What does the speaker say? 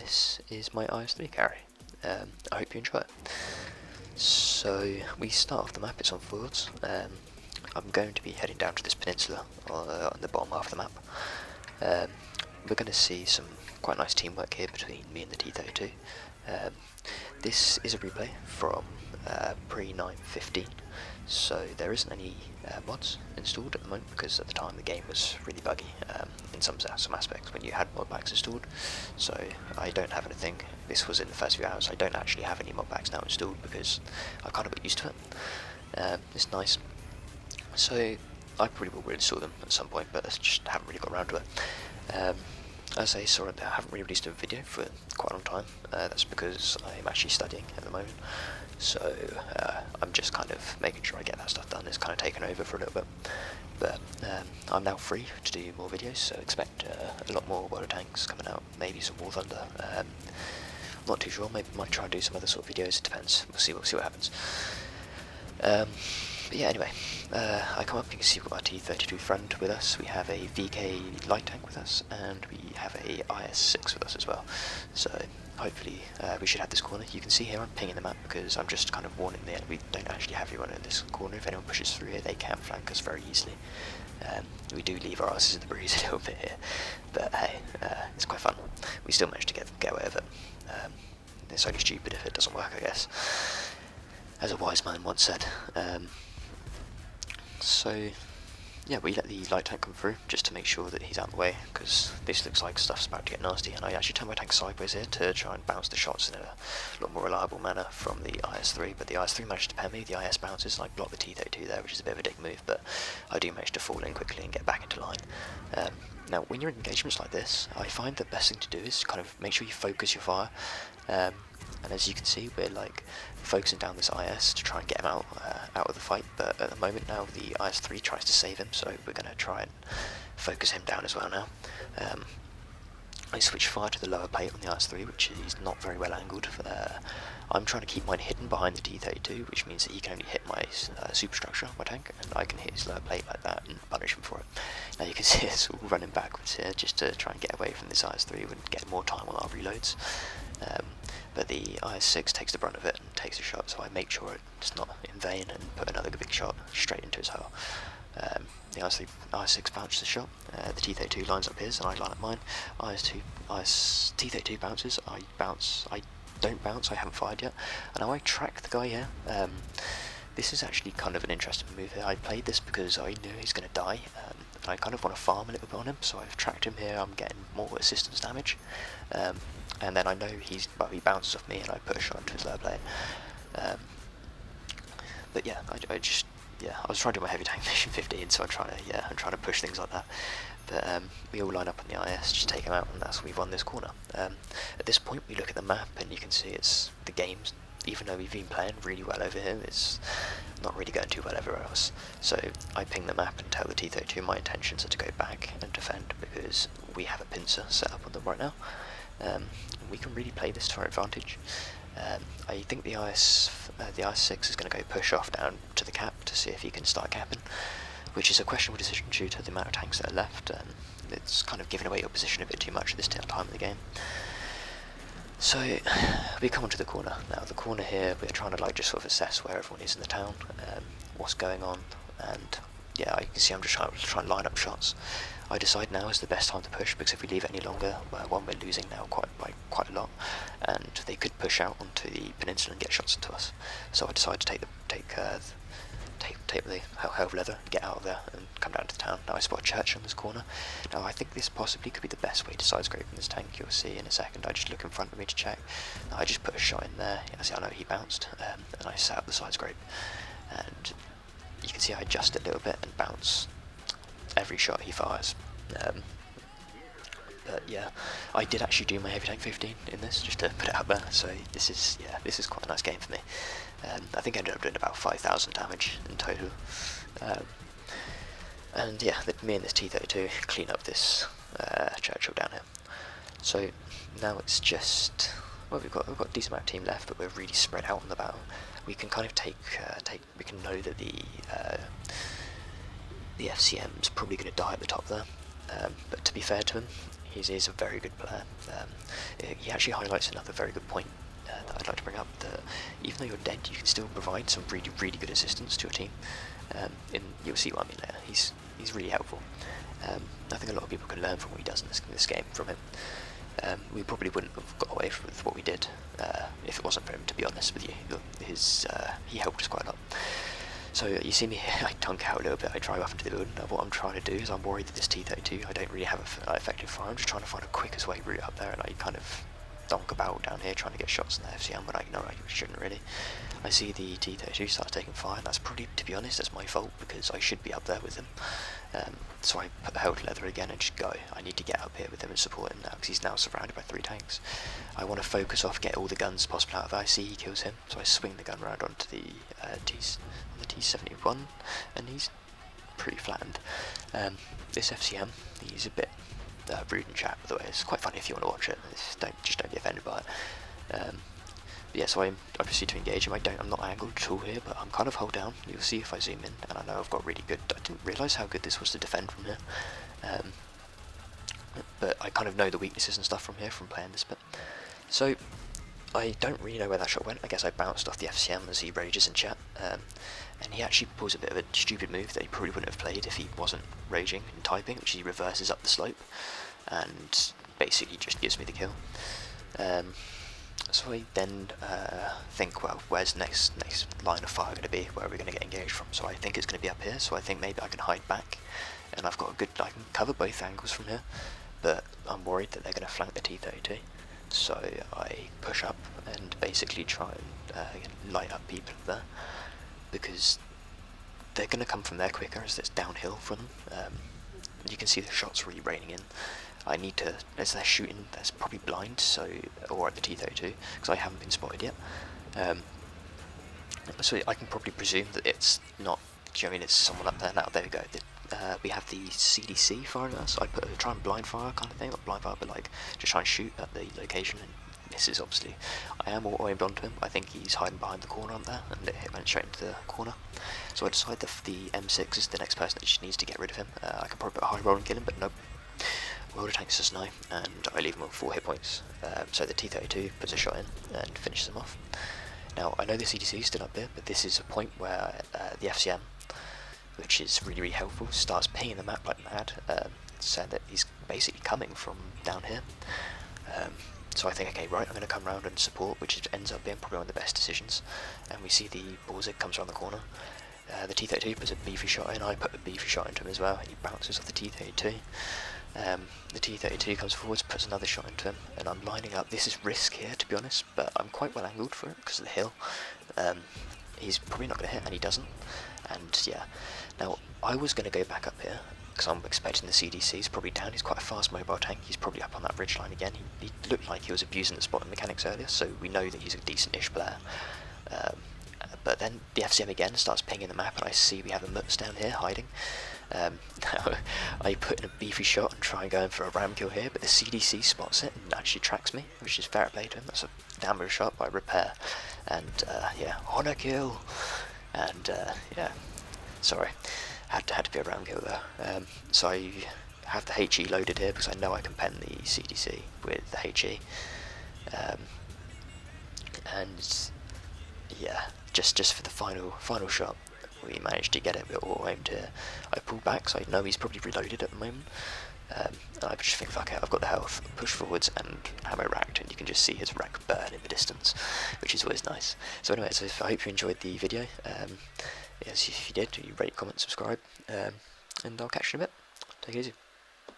this is my IS3 carry. I hope you enjoy it. So we start off the map, it's on Fords. I'm going to be heading down to this peninsula on the bottom half of the map. We're going to see some quite nice teamwork here between me and the T-32. This is a replay from pre-9.15, so there isn't any mods installed at the moment because at the time the game was really buggy in some aspects when you had mod packs installed. So I don't have anything. This was in the first few hours. I don't actually have any mod packs now installed because I kind of got used to it. It's nice. So I probably will install them at some point, but I just haven't really got around to it. As I saw, I haven't really released a video for quite a long time. That's because I'm actually studying at the moment, so I'm just kind of making sure I get that stuff done. It's kind of taken over for a little bit, but I'm now free to do more videos, so expect a lot more World of Tanks coming out, maybe some War Thunder. I'm not too sure, maybe might try and do some other sort of videos, it depends, we'll see what happens. But yeah, anyway, I come up, you can see we've got our T-32 friend with us, we have a VK light tank with us, and we have a IS-6 with us as well. So hopefully we should have this corner. You can see here I'm pinging the map because I'm just kind of warning the enemy we don't actually have anyone in this corner. If anyone pushes through here, they can flank us very easily. We do leave our asses in the breeze a little bit here, but hey, it's quite fun. We still managed to get away with it. It's only stupid if it doesn't work, I guess, as a wise man once said. So yeah, we let the light tank come through just to make sure that he's out of the way, because this looks like stuff's about to get nasty, and I actually turned my tank sideways here to try and bounce the shots in a lot more reliable manner from the IS-3, but the IS-3 managed to pen me, the IS bounces, and I blocked the T-32 there, which is a bit of a dick move, but I do manage to fall in quickly and get back into line. Now, when you're in engagements like this, I find the best thing to do is kind of make sure you focus your fire, and as you can see, we're like focusing down this IS to try and get him out of the fight, but at the moment now the IS-3 tries to save him, so we're going to try and focus him down as well now. I switch fire to the lower plate on the IS-3, which is not very well angled. I'm trying to keep mine hidden behind the T-32, which means that he can only hit my superstructure, my tank, and I can hit his lower plate like that and punish him for it. Now you can see us all running backwards here just to try and get away from this IS-3 and get more time on our reloads. But the IS-6 takes the brunt of it and takes a shot, so I make sure it's not in vain and put another big shot straight into his hull. The IS-6 bounces the shot, the T-32 lines up his and I line up mine. T-32 bounces, I don't bounce, I haven't fired yet, and now I track the guy here. This is actually kind of an interesting move here. I played this because I knew he's going to die, and I kind of want to farm a little bit on him, so I've tracked him here. I'm getting more assistance damage, and then I know he bounces off me and I put a shot into his lower plate. But yeah, I was trying to do my heavy tank mission 15, so I'm trying to push things like that. But we all line up on the IS, just take him out, and that's we've won this corner. At this point, we look at the map, and you can see it's the game's, even though we've been playing really well over here, it's not really going too well everywhere else. So I ping the map and tell the T-32 my intentions are to go back and defend, because we have a pincer set up on them right now. We can really play this to our advantage. I think the IS-6 is going to go push off down to the cap to see if he can start capping, which is a questionable decision due to the amount of tanks that are left, and it's kind of giving away your position a bit too much at this time of the game. So we come onto the corner. Now the corner here, we're trying to just sort of assess where everyone is in the town, what's going on, and yeah, you can see I'm just trying to line up shots. I decide now is the best time to push, because if we leave it any longer, we're losing now by quite a lot, and they could push out onto the peninsula and get shots into us. So I decide to take the hell of leather, get out of there, and come down to the town. Now I spot a church on this corner. Now I think this possibly could be the best way to side scrape from this tank. You'll see in a second. I just look in front of me to check. Now I just put a shot in there. I know he bounced, and I set up the side scrape, and you can see I adjust it a little bit and bounce every shot he fires. But yeah, I did actually do my heavy tank 15 in this, just to put it out there, so this is quite a nice game for me. I think I ended up doing about 5,000 damage in total. And yeah, me and this T-32 clean up this Churchill down here. So now it's just, well, we've got a decent amount of team left, but we're really spread out on the battle. We can kind of we can know that the FCM's probably going to die at the top there. But to be fair to him, He's a very good player. He actually highlights another very good point that I'd like to bring up, that even though you're dead, you can still provide some really, really good assistance to your team. And you'll see what I mean later. He's really helpful. I think a lot of people can learn from what he does in this game from him. We probably wouldn't have got away with what we did if it wasn't for him, to be honest with you. He helped us quite a lot. So you see me here, I dunk out a little bit, I drive up into the building. What I'm trying to do is I'm worried that this T-32, I don't really have an effective fire. I'm just trying to find a quickest way route up there, and I kind of donk about down here trying to get shots in the FCM, but I know I shouldn't really. I see the T-32 starts taking fire, and that's probably, to be honest, that's my fault, because I should be up there with him. So I put the held leather again and just go. I need to get up here with him and support him now, because he's now surrounded by 3 tanks. I want to focus off, get all the guns possible out of there. I see he kills him, so I swing the gun around onto the T-71, and he's pretty flattened. This FCM, he's a bit rude and chat, by the way. It's quite funny if you want to watch it. Just don't be offended by it. But yeah, so I proceed to engage him. I'm not angled at all here, but I'm kind of hold down. You'll see if I zoom in, and I know I've got really good. I didn't realise how good this was to defend from here. But I kind of know the weaknesses and stuff from here from playing this bit. So I don't really know where that shot went. I guess I bounced off the FCM as he rages in chat. And he actually pulls a bit of a stupid move that he probably wouldn't have played if he wasn't raging and typing, which he reverses up the slope and basically just gives me the kill. So I then think, well, where's the next line of fire going to be? Where are we going to get engaged from? So I think it's going to be up here, so I think maybe I can hide back, and I've got I can cover both angles from here, but I'm worried that they're going to flank the T-32. So I push up and basically try and light up people there, because they're going to come from there quicker as it's downhill for them. You can see the shots really raining in. I need to, as they're shooting, that's probably blind, so, or at the T-32, because I haven't been spotted yet. So I can probably presume that it's not, do you know what I mean, it's someone up there. Now, there we go. We have the CDC firing at us. I try and blind fire kind of thing, not blind fire, but like just try and shoot at the location, and misses obviously. I am all aimed onto him. I think he's hiding behind the corner up there, and it went straight into the corner. So I decide that the M6 is the next person that just needs to get rid of him. I can probably put a high roll and kill him, but nope. World of Tanks says no, and I leave him with 4 hit points. So the T-32 puts a shot in and finishes him off. Now I know the CDC is still up there, but this is a point where the FCM, which is really, really helpful, starts pinging the map like mad, saying that he's basically coming from down here. So I think, okay, right, I'm going to come around and support, which ends up being probably one of the best decisions. And we see the Borzig comes around the corner. The T-32 puts a beefy shot in, I put a beefy shot into him as well, and he bounces off the T-32. The T-32 comes forwards, puts another shot into him, and I'm lining up. This is risk here, to be honest, but I'm quite well angled for it because of the hill. He's probably not going to hit, and he doesn't. And yeah, now I was going to go back up here because I'm expecting the CDC. He's probably down. He's quite a fast mobile tank. He's probably up on that ridge line again. He looked like he was abusing the spotting mechanics earlier, so we know that he's a decent-ish player. But then the FCM again starts pinging the map, and I see we have a Mutz down here hiding. I put in a beefy shot and try and go in for a ram kill here, but the CDC spots it and actually tracks me, which is fair play to him. That's a damn good shot by Repair, and yeah, honor kill, and yeah, sorry, had to be a ram kill there. So I have the HE loaded here because I know I can pen the CDC with the HE, and yeah, just for the final shot, we managed to get it. We're all aimed here. I pull back, so I know he's probably reloaded at the moment. And I just think, fuck it, I've got the health. Push forwards and ammo racked, and you can just see his rack burn in the distance, which is always nice. So anyway, so I hope you enjoyed the video. Yes, if you did, you rate, comment, subscribe, and I'll catch you in a bit. Take it easy.